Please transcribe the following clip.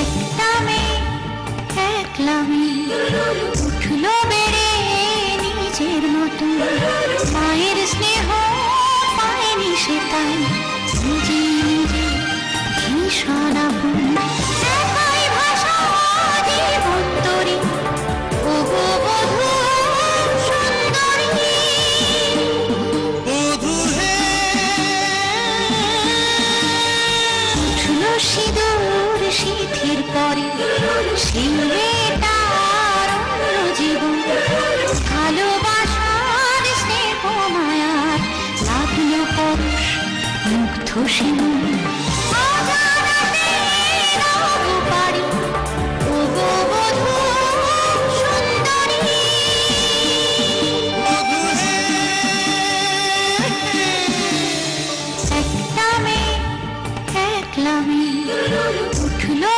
একটা মেয়ে একলা মেয়ে উঠলো বেড়ে নিজের মতো, মায়ের স্নেহ পায়নি সে তাই নিজে নিজে ভীষণ আপন। একাই ভাষা জীবন তরি ওগো বধূ সুন্দরী। বধূ হে উঠলো সিঁদুর সিঁথির পরে সেই মেয়েটার অন্য জীবন, ভালোবাসার স্নেহ মায়ার লাগলো পরশ মুগ্ধ সে মন।